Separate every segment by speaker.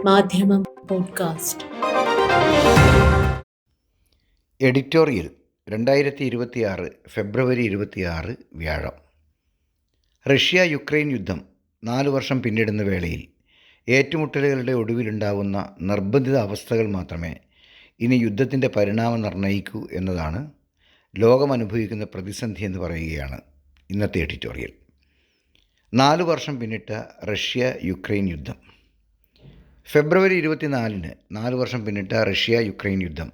Speaker 1: മാധ്യമം podcast.
Speaker 2: Editorial 2026 ഫെബ്രുവരി 26 വ്യാഴം. Russia Ukraine യുദ്ധം 4 വർഷം പിന്നിടുന്ന വേളയിൽ ഏറ്റുമുട്ടലുകളുടെ ഒടുവിലുണ്ടാവുന്ന നിർബന്ധിത അവസ്ഥകൾ മാത്രമേ ഇനി യുദ്ധത്തിൻ്റെ പരിണാമം നിർണ്ണയിക്കൂ എന്നതാണ് ലോകം അനുഭവിക്കുന്ന പ്രതിസന്ധി എന്ന് പറയുകയാണ് ഇന്നത്തെ എഡിറ്റോറിയൽ. 4 വർഷം പിന്നിട്ട റഷ്യ യുക്രൈൻ യുദ്ധം. ഫെബ്രുവരി 24 4 വർഷം പിന്നിട്ട റഷ്യ യുക്രൈൻ യുദ്ധം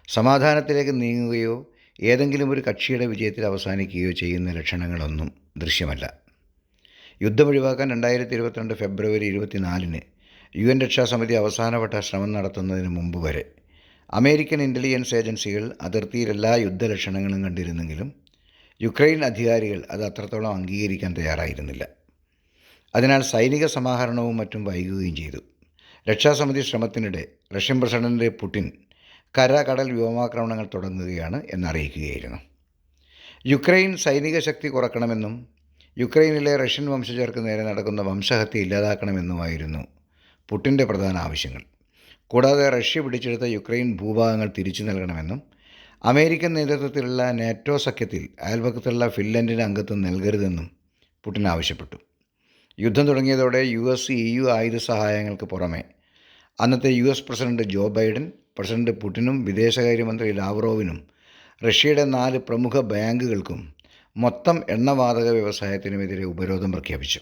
Speaker 2: സമാധാനത്തിലേക്ക് നീങ്ങുകയോ ഏതെങ്കിലും ഒരു കക്ഷിയുടെ വിജയത്തിൽ അവസാനിക്കുകയോ ചെയ്യുന്ന ലക്ഷണങ്ങളൊന്നും ദൃശ്യമല്ല. യുദ്ധം ഒഴിവാക്കാൻ 2022 ഫെബ്രുവരി 24 UN രക്ഷാസമിതി അവസാനവട്ട ശ്രമം നടത്തുന്നതിന് മുമ്പ് വരെ അമേരിക്കൻ ഇൻ്റലിജൻസ് ഏജൻസികൾ അതിർത്തിയിൽ എല്ലാ യുദ്ധലക്ഷണങ്ങളും കണ്ടിരുന്നെങ്കിലും യുക്രൈൻ അധികാരികൾ അത് അത്രത്തോളം അംഗീകരിക്കാൻ തയ്യാറായിരുന്നില്ല. അതിനാൽ സൈനിക സമാഹരണവും മറ്റും വൈകുകയും ചെയ്തു. രക്ഷാസമിതി ശ്രമത്തിനിടെ റഷ്യൻ പ്രസിഡന്റ് പുടിൻ കര കടൽ വ്യോമാക്രമണങ്ങൾ തുടങ്ങുകയാണ് എന്നറിയിക്കുകയായിരുന്നു. യുക്രൈൻ സൈനിക ശക്തി കുറക്കണമെന്നും യുക്രൈനിലെ റഷ്യൻ വംശജർക്ക് നേരെ നടക്കുന്ന വംശഹത്യ ഇല്ലാതാക്കണമെന്നുമായിരുന്നു പുടിൻ്റെ പ്രധാന ആവശ്യങ്ങൾ. കൂടാതെ റഷ്യ പിടിച്ചെടുത്ത യുക്രൈൻ ഭൂഭാഗങ്ങൾ തിരിച്ചു നൽകണമെന്നും അമേരിക്കൻ നേതൃത്വത്തിലുള്ള നാറ്റോ സഖ്യത്തിൽ അയൽപക്കത്തുള്ള ഫിൻലൻഡിന് അംഗത്വം നൽകരുതെന്നും പുടിൻ ആവശ്യപ്പെട്ടു. യുദ്ധം തുടങ്ങിയതോടെ US EU ആയുധ സഹായങ്ങൾക്ക് പുറമെ അന്നത്തെ US president Joe Biden, president പുടിനും വിദേശകാര്യമന്ത്രി ലാവ്റോവിനും റഷ്യയുടെ 4 പ്രമുഖ ബാങ്കുകൾക്കും മൊത്തം എണ്ണവാതക വ്യവസായത്തിനുമെതിരെ ഉപരോധം പ്രഖ്യാപിച്ചു.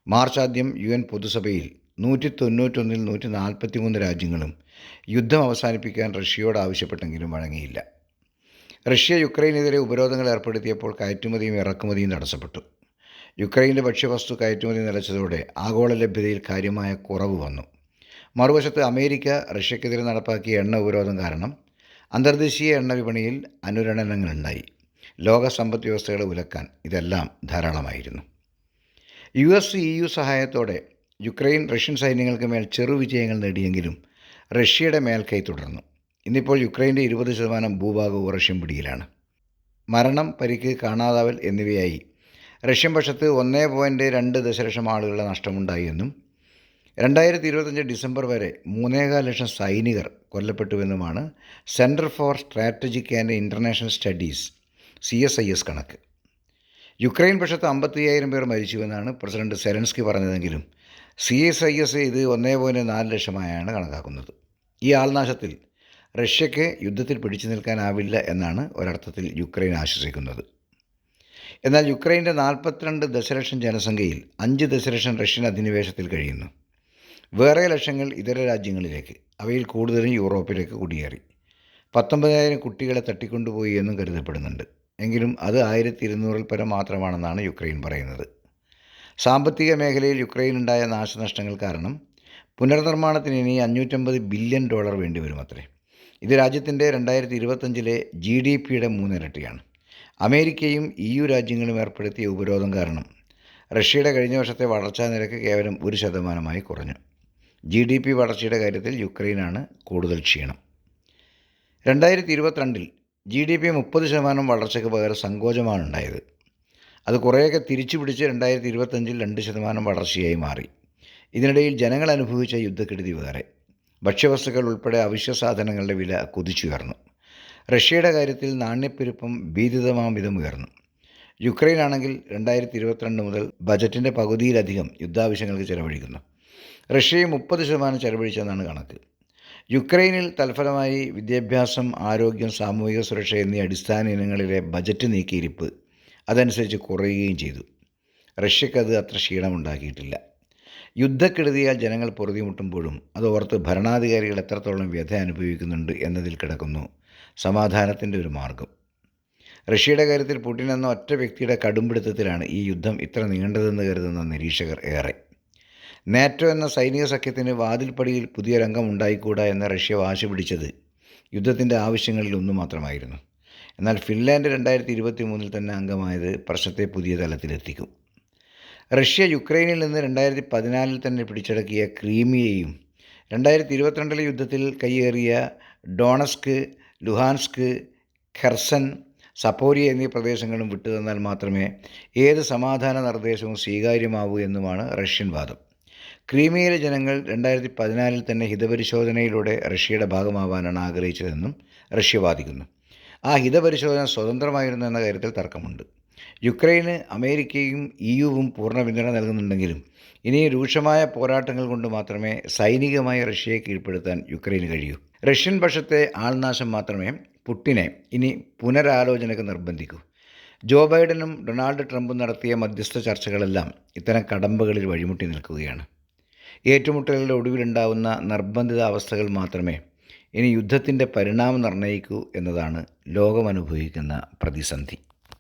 Speaker 2: മാർച്ച് ആദ്യം UN പൊതുസഭയിൽ 191-ൽ 143 രാജ്യങ്ങളും യുദ്ധം അവസാനിപ്പിക്കാൻ റഷ്യയോട് ആവശ്യപ്പെട്ടെങ്കിലും വഴങ്ങിയില്ല. റഷ്യ യുക്രൈനെതിരെ ഉപരോധങ്ങൾ ഏർപ്പെടുത്തിയപ്പോൾ കയറ്റുമതിയും ഇറക്കുമതിയും തടസ്സപ്പെട്ടു. യുക്രൈൻ്റെ ഭക്ഷ്യവസ്തു കയറ്റുമതി നിലച്ചതോടെ ആഗോള ലഭ്യതയിൽ കാര്യമായ കുറവ് വന്നു. മറുവശത്ത് അമേരിക്ക റഷ്യക്കെതിരെ നടപ്പാക്കിയ എണ്ണ ഉപരോധം കാരണം അന്തർദേശീയ എണ്ണ വിപണിയിൽ അനുരണനങ്ങളുണ്ടായി. ലോക സമ്പദ് വ്യവസ്ഥകളെ ഉലക്കാൻ ഇതെല്ലാം ധാരാളമായിരുന്നു. US EU സഹായത്തോടെ യുക്രൈൻ റഷ്യൻ സൈന്യങ്ങൾക്ക് മേൽ ചെറുവിജയങ്ങൾ നേടിയെങ്കിലും റഷ്യയുടെ മേൽക്കൈ തുടർന്നു. ഇന്നിപ്പോൾ യുക്രൈൻ്റെ 20% ഭൂഭാഗവും റഷ്യൻ പിടിയിലാണ്. മരണം, പരിക്ക്, കാണാതാവൽ എന്നിവയായി റഷ്യൻ പക്ഷത്ത് 1.2 ദശലക്ഷം ആളുകളുടെ നഷ്ടമുണ്ടായി എന്നും 2025 ഡിസംബർ വരെ 3.25 ലക്ഷം സൈനികർ കൊല്ലപ്പെട്ടുവെന്നുമാണ് centre for strategic and international studies CSIS കണക്ക്. യുക്രൈൻ പക്ഷത്ത് 55,000 പേർ മരിച്ചുവെന്നാണ് പ്രസിഡന്റ് സെലൻസ്കി പറഞ്ഞതെങ്കിലും CSIS ഇത് 1.4 ലക്ഷമായാണ് കണക്കാക്കുന്നത്. ഈ ആൾനാശത്തിൽ റഷ്യയ്ക്ക് യുദ്ധത്തിൽ പിടിച്ചു നിൽക്കാനാവില്ല എന്നാണ് ഒരർത്ഥത്തിൽ യുക്രൈൻ ആശ്വസിക്കുന്നത്. എന്നാൽ യുക്രൈൻ്റെ 42 ദശലക്ഷം ജനസംഖ്യയിൽ 5 ദശലക്ഷം റഷ്യൻ അധിനിവേശത്തിൽ കഴിയുന്നു. വേറെ ലക്ഷങ്ങൾ ഇതര രാജ്യങ്ങളിലേക്ക്, അവയിൽ കൂടുതലും യൂറോപ്പിലേക്ക് കുടിയേറി. 19,000 കുട്ടികളെ തട്ടിക്കൊണ്ടുപോയി എന്നും കരുതപ്പെടുന്നുണ്ട്. എങ്കിലും അത് 1,200-ൽ പരം മാത്രമാണെന്നാണ് യുക്രൈൻ പറയുന്നത്. സാമ്പത്തിക മേഖലയിൽ യുക്രൈനുണ്ടായ നാശനഷ്ടങ്ങൾ കാരണം പുനർനിർമ്മാണത്തിന് ഇനി $550 ബില്യൺ വേണ്ടിവരുമത്രേ. ഇത് രാജ്യത്തിൻ്റെ 2025-ലെ GDPയുടെ 3 ഇരട്ടിയാണ്. അമേരിക്കയും EU രാജ്യങ്ങളും ഏർപ്പെടുത്തിയ ഉപരോധം കാരണം റഷ്യയുടെ കഴിഞ്ഞ വർഷത്തെ വളർച്ചാ നിരക്ക് കേവലം 1% കുറഞ്ഞു. GDP വളർച്ചയുടെ കാര്യത്തിൽ യുക്രൈനാണ് കൂടുതൽ ക്ഷീണം. 2022-ൽ GDP 30% വളർച്ചയ്ക്ക് പകരം സങ്കോചമാണ് ഉണ്ടായത്. അത് കുറേയൊക്കെ തിരിച്ചു പിടിച്ച് 2025-ൽ 2% വളർച്ചയായി മാറി. ഇതിനിടയിൽ ജനങ്ങൾ അനുഭവിച്ച യുദ്ധക്കെടുതി വേറെ. ഭക്ഷ്യവസ്തുക്കൾ ഉൾപ്പെടെ അവശ്യ സാധനങ്ങളുടെ വില കുതിച്ചുയർന്നു. റഷ്യയുടെ കാര്യത്തിൽ നാണ്യപ്പെരുപ്പം ഭീതിതമാംവിധം ഉയർന്നു. യുക്രൈൻ ആണെങ്കിൽ 2022 മുതൽ ബജറ്റിൻ്റെ പകുതിയിലധികം യുദ്ധാവശ്യങ്ങൾക്ക് ചെലവഴിക്കുന്നു. റഷ്യയും 30% ചെലവഴിച്ചെന്നാണ് കണക്ക്. യുക്രൈനിൽ തൽഫലമായി വിദ്യാഭ്യാസം, ആരോഗ്യം, സാമൂഹിക സുരക്ഷ എന്നീ അടിസ്ഥാന ഇനങ്ങളിലെ ബജറ്റ് നീക്കിയിരിപ്പ് അതനുസരിച്ച് കുറയുകയും ചെയ്തു. റഷ്യക്കത് അത്ര ക്ഷീണമുണ്ടാക്കിയിട്ടില്ല. യുദ്ധക്കെടുതിയാൽ ജനങ്ങൾ പൊറുതിമുട്ടുമ്പോഴും അതോർത്ത് ഭരണാധികാരികൾ എത്രത്തോളം വ്യഥ അനുഭവിക്കുന്നുണ്ട് എന്നതിൽ കിടക്കുന്നു സമാധാനത്തിൻ്റെ ഒരു മാർഗം. റഷ്യയുടെ കാര്യത്തിൽ പുടിൻ എന്ന ഒറ്റ വ്യക്തിയുടെ കടുംപിടുത്തത്തിലാണ് ഈ യുദ്ധം ഇത്ര നീണ്ടതെന്ന് കരുതുന്ന നിരീക്ഷകർ ഏറെ. നാറ്റോ എന്ന സൈനിക സഖ്യത്തിന് വാതിൽപ്പടിയിൽ പുതിയ രംഗം ഉണ്ടായിക്കൂടാ എന്ന റഷ്യ വാശി പിടിച്ചത് യുദ്ധത്തിൻ്റെ ആവശ്യങ്ങളിൽ ഒന്നു മാത്രമായിരുന്നു. എന്നാൽ ഫിൻലാൻഡ് 2023-ൽ തന്നെ അംഗമായത് പ്രശ്നത്തെ പുതിയ തലത്തിലെത്തിക്കും. റഷ്യ യുക്രൈനിൽ നിന്ന് 2014-ൽ തന്നെ പിടിച്ചടക്കിയ ക്രീമിയയും 2022-ലെ യുദ്ധത്തിൽ കയ്യേറിയ ഡോണസ്ക്, ലുഹാൻസ്ക്, ഖെർസൺ, സപ്പോരിയ എന്നീ പ്രദേശങ്ങളും വിട്ടുതന്നാൽ മാത്രമേ ഏത് സമാധാന നിർദ്ദേശവും സ്വീകാര്യമാവൂ എന്നുമാണ് റഷ്യൻ വാദം. ക്രീമിയയിലെ ജനങ്ങൾ 2014 തന്നെ ഹിതപരിശോധനയിലൂടെ റഷ്യയുടെ ഭാഗമാവാനാണ് ആഗ്രഹിച്ചതെന്നും റഷ്യ വാദിക്കുന്നു. ആ ഹിതപരിശോധന സ്വതന്ത്രമായിരുന്നു എന്ന കാര്യത്തിൽ തർക്കമുണ്ട്. യുക്രൈന് അമേരിക്കയും EUവും പൂർണ്ണ പിന്തുണ നൽകുന്നുണ്ടെങ്കിലും ഇനി രൂക്ഷമായ പോരാട്ടങ്ങൾ കൊണ്ട് മാത്രമേ സൈനികമായി റഷ്യയെ കീഴ്പ്പെടുത്താൻ യുക്രൈന് കഴിയൂ. റഷ്യൻ പക്ഷത്തെ ആൾനാശം മാത്രമേ പുടിനെ ഇനി പുനരാലോചനയ്ക്ക് നിർബന്ധിക്കൂ. ജോ ബൈഡനും ഡൊണാൾഡ് ട്രംപും നടത്തിയ മധ്യസ്ഥ ചർച്ചകളെല്ലാം ഇത്തരം കടമ്പകളിൽ വഴിമുട്ടി നിൽക്കുകയാണ്. ഏറ്റുമുട്ടലുകളുടെ ഒടുവിലുണ്ടാവുന്ന നിർബന്ധിത അവസ്ഥകൾ മാത്രമേ ഇനി യുദ്ധത്തിൻ്റെ പരിണാമം നിർണ്ണയിക്കൂ എന്നതാണ് ലോകമനുഭവിക്കുന്ന പ്രതിസന്ധി.